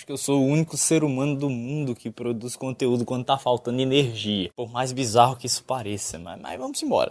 acho que eu sou o único ser humano do mundo que produz conteúdo quando tá faltando energia. Por mais bizarro que isso pareça, mas vamos embora.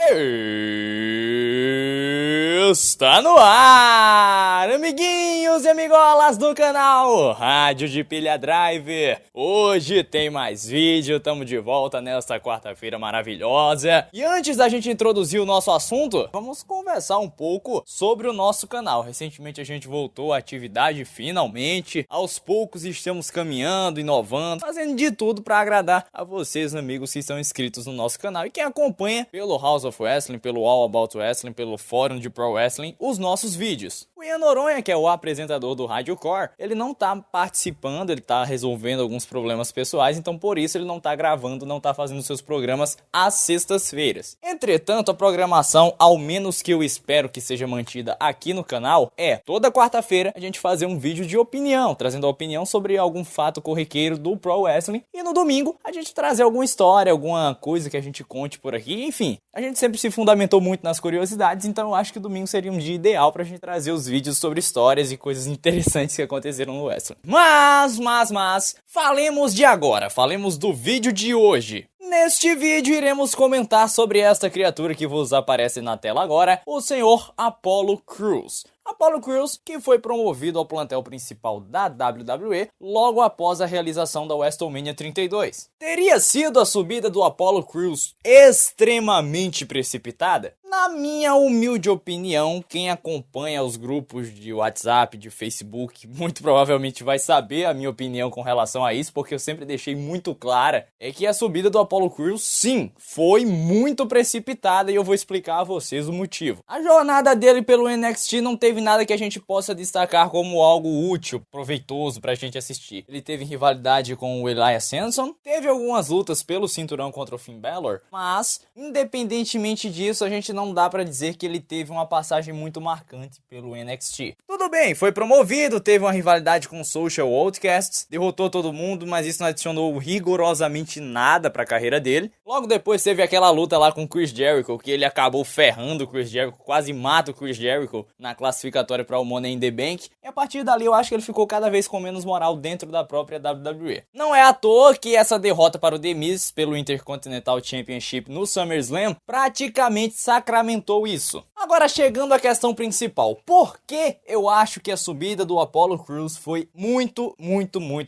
Está no ar, amiguinhos e amigolas do canal Rádio de Pilha Drive. Hoje tem mais vídeo, estamos de volta nesta quarta-feira maravilhosa. E antes da gente introduzir o nosso assunto, vamos conversar um pouco sobre o nosso canal. Recentemente a gente voltou à atividade finalmente. Aos poucos estamos caminhando, inovando, fazendo de tudo para agradar a vocês, amigos que estão inscritos no nosso canal e quem acompanha pelo House of Wrestling, pelo All About Wrestling, pelo Fórum de Pro Wrestling, os nossos vídeos. O Ian Noronha, que é o apresentador do Rádio Core, ele não tá participando, ele tá resolvendo alguns problemas pessoais, então por isso ele não tá gravando, não tá fazendo seus programas às sextas-feiras. Entretanto, a programação, ao menos que eu espero que seja mantida aqui no canal, é toda quarta-feira a gente fazer um vídeo de opinião, trazendo a opinião sobre algum fato corriqueiro do Pro Wrestling, e no domingo a gente trazer alguma história, alguma coisa que a gente conte por aqui, enfim. A gente sempre se fundamentou muito nas curiosidades, então eu acho que o domingo seria um dia ideal pra gente trazer os vídeos sobre histórias e coisas interessantes que aconteceram no wrestling. Mas, falemos de agora, falemos do vídeo de hoje. Neste vídeo iremos comentar sobre esta criatura que vos aparece na tela agora, o senhor Apollo Crews. Apollo Crews, que foi promovido ao plantel principal da WWE logo após a realização da WrestleMania 32. Teria sido a subida do Apollo Crews extremamente precipitada? Na minha humilde opinião, quem acompanha os grupos de WhatsApp, de Facebook, muito provavelmente vai saber a minha opinião com relação a isso, porque eu sempre deixei muito clara, é que a subida do Apollo Crews, sim, foi muito precipitada e eu vou explicar a vocês o motivo. A jornada dele pelo NXT não teve nada que a gente possa destacar como algo útil, proveitoso pra gente assistir. Ele teve rivalidade com o Elias Samson, teve algumas lutas pelo cinturão contra o Finn Balor, mas, independentemente disso, a gente não dá pra dizer que ele teve uma passagem muito marcante pelo NXT. Tudo bem, foi promovido, teve uma rivalidade com o Social Outcasts, derrotou todo mundo, mas isso não adicionou rigorosamente nada pra carreira dele. Logo depois teve aquela luta lá com o Chris Jericho, que ele acabou ferrando o Chris Jericho, quase mata o Chris Jericho na classificatória para o Money in the Bank, e a partir dali eu acho que ele ficou cada vez com menos moral dentro da própria WWE. Não é à toa que essa derrota para o The Miz pelo Intercontinental Championship no SummerSlam praticamente sacramentou isso. Agora chegando à questão principal, por que eu acho que a subida do Apollo Crews foi muito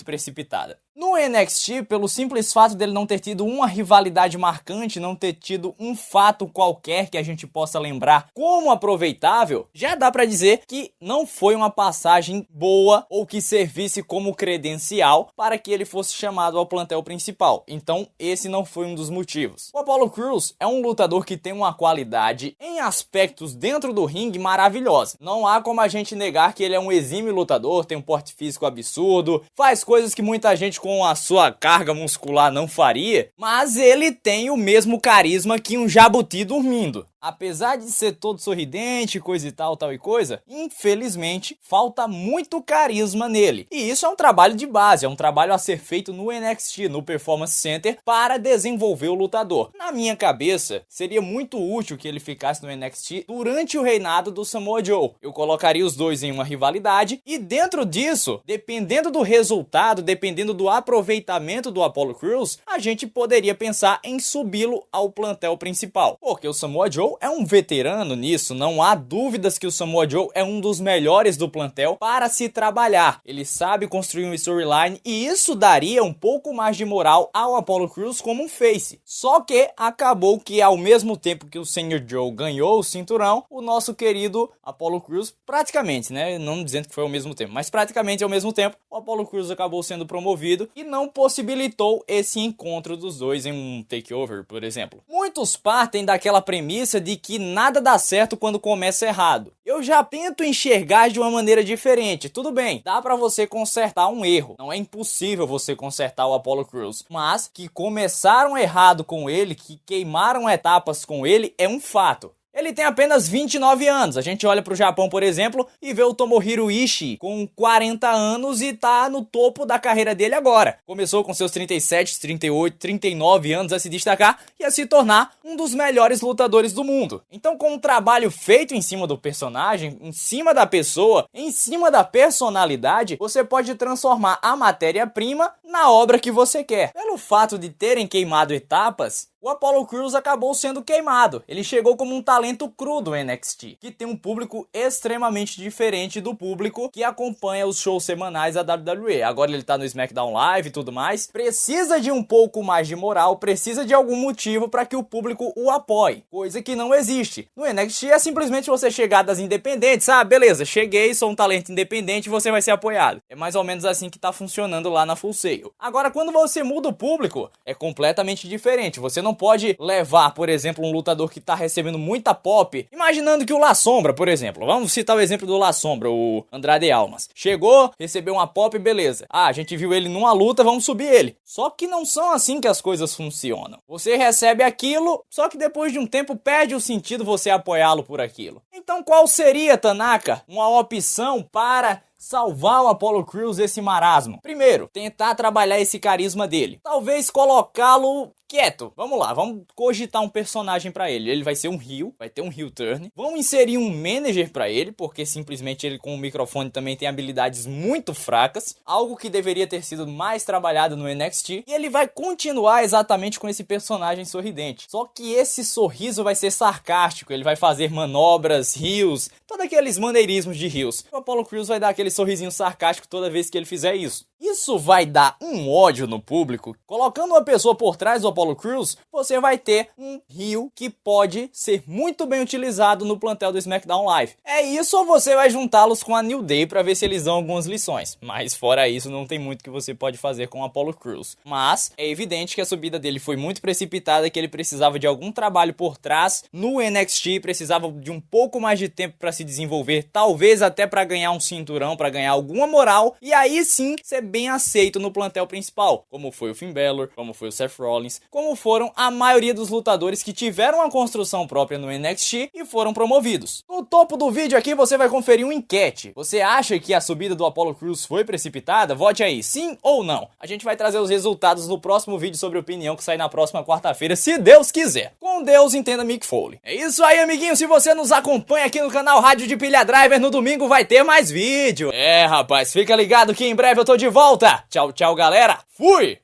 precipitada? No NXT, pelo simples fato dele não ter tido uma rivalidade marcante, não ter tido um fato qualquer que a gente possa lembrar como aproveitável, já dá pra dizer que não foi uma passagem boa ou que servisse como credencial para que ele fosse chamado ao plantel principal. Então, esse não foi um dos motivos. O Apollo Crews é um lutador que tem uma qualidade em aspectos dentro do ringue maravilhosa. Não há como a gente negar que ele é um exímio lutador, tem um porte físico absurdo, faz coisas que muita gente com a sua carga muscular não faria, mas ele tem o mesmo carisma que um jabuti dormindo. Apesar de ser todo sorridente, coisa e tal e coisa, infelizmente falta muito carisma nele. E isso é um trabalho de base, é um trabalho a ser feito no NXT, no Performance Center, para desenvolver o lutador. Na minha cabeça, seria muito útil que ele ficasse no NXT durante o reinado do Samoa Joe. Eu colocaria os dois em uma rivalidade e dentro disso, dependendo do resultado, dependendo do aproveitamento do Apollo Crews, a gente poderia pensar em subi-lo ao plantel principal. Porque o Samoa Joe é um veterano nisso, não há dúvidas que o Samoa Joe é um dos melhores do plantel para se trabalhar. Ele sabe construir um storyline e isso daria um pouco mais de moral ao Apollo Crews como um face. Só que acabou que ao mesmo tempo que o Sr. Joe ganhou o cinturão, o nosso querido Apollo Crews, praticamente, né, não dizendo que foi ao mesmo tempo, mas praticamente ao mesmo tempo, o Apollo Crews acabou sendo promovido e não possibilitou esse encontro dos dois em um takeover, por exemplo. Muitos partem daquela premissa de que nada dá certo quando começa errado. Eu já tento enxergar de uma maneira diferente. Tudo bem, dá pra você consertar um erro. Não é impossível você consertar o Apollo Crews. Mas que começaram errado com ele, que queimaram etapas com ele, é um fato. Ele tem apenas 29 anos. A gente olha pro Japão, por exemplo, e vê o Tomohiro Ishii com 40 anos e tá no topo da carreira dele agora. Começou com seus 37, 38, 39 anos a se destacar e a se tornar um dos melhores lutadores do mundo. Então, com um trabalho feito em cima do personagem, em cima da pessoa, em cima da personalidade, você pode transformar a matéria-prima na obra que você quer. Pelo fato de terem queimado etapas, o Apollo Crews acabou sendo queimado. Ele chegou como um talento cru do NXT, que tem um público extremamente diferente do público que acompanha os shows semanais da WWE. Agora ele tá no SmackDown Live e tudo mais. Precisa de um pouco mais de moral, precisa de algum motivo para que o público o apoie, coisa que não existe. No NXT é simplesmente você chegar das independentes, beleza, cheguei, sou um talento independente, você vai ser apoiado. É mais ou menos assim que tá funcionando lá na Full Sail. Agora, quando você muda o público, é completamente diferente. Você não pode levar, por exemplo, um lutador que tá recebendo muita pop, imaginando que o La Sombra, por exemplo, vamos citar o exemplo do La Sombra, o Andrade Almas. Chegou, recebeu uma pop, beleza. A gente viu ele numa luta, vamos subir ele. Só que não são assim que as coisas funcionam. Você recebe aquilo, só que depois de um tempo perde o sentido você apoiá-lo por aquilo. Então qual seria, Tanaka, uma opção para salvar o Apollo Crews desse marasmo? Primeiro, tentar trabalhar esse carisma dele. Talvez colocá-lo quieto. Vamos lá, vamos cogitar um personagem pra ele. Ele vai ser um heel, vai ter um heel turn. Vamos inserir um manager pra ele, porque simplesmente ele com o microfone também tem habilidades muito fracas. Algo que deveria ter sido mais trabalhado no NXT. E ele vai continuar exatamente com esse personagem sorridente. Só que esse sorriso vai ser sarcástico. Ele vai fazer manobras, heels, todos aqueles maneirismos de heels. O Apollo Crews vai dar aquele sorrisinho sarcástico toda vez que ele fizer isso. Isso vai dar um ódio no público. Colocando uma pessoa por trás do Apollo Crews, você vai ter um heel que pode ser muito bem utilizado no plantel do SmackDown Live. É isso, ou você vai juntá-los com a New Day para ver se eles dão algumas lições. Mas fora isso, não tem muito que você pode fazer com o Apollo Crews. Mas é evidente que a subida dele foi muito precipitada, que ele precisava de algum trabalho por trás no NXT, precisava de um pouco mais de tempo para se desenvolver, talvez até para ganhar um cinturão, para ganhar alguma moral, e aí sim ser bem aceito no plantel principal, como foi o Finn Balor, como foi o Seth Rollins, como foram a maioria dos lutadores que tiveram uma construção própria no NXT e foram promovidos. No topo do vídeo aqui você vai conferir uma enquete. Você acha que a subida do Apollo Crews foi precipitada? Vote aí, sim ou não. A gente vai trazer os resultados no próximo vídeo sobre opinião que sai na próxima quarta-feira, se Deus quiser. Com Deus, entenda Mick Foley. É isso aí, amiguinho. Se você nos acompanha aqui no canal Rádio de Pilha Driver, no domingo vai ter mais vídeo. Rapaz, fica ligado que em breve eu tô de volta. Tchau, tchau, galera. Fui!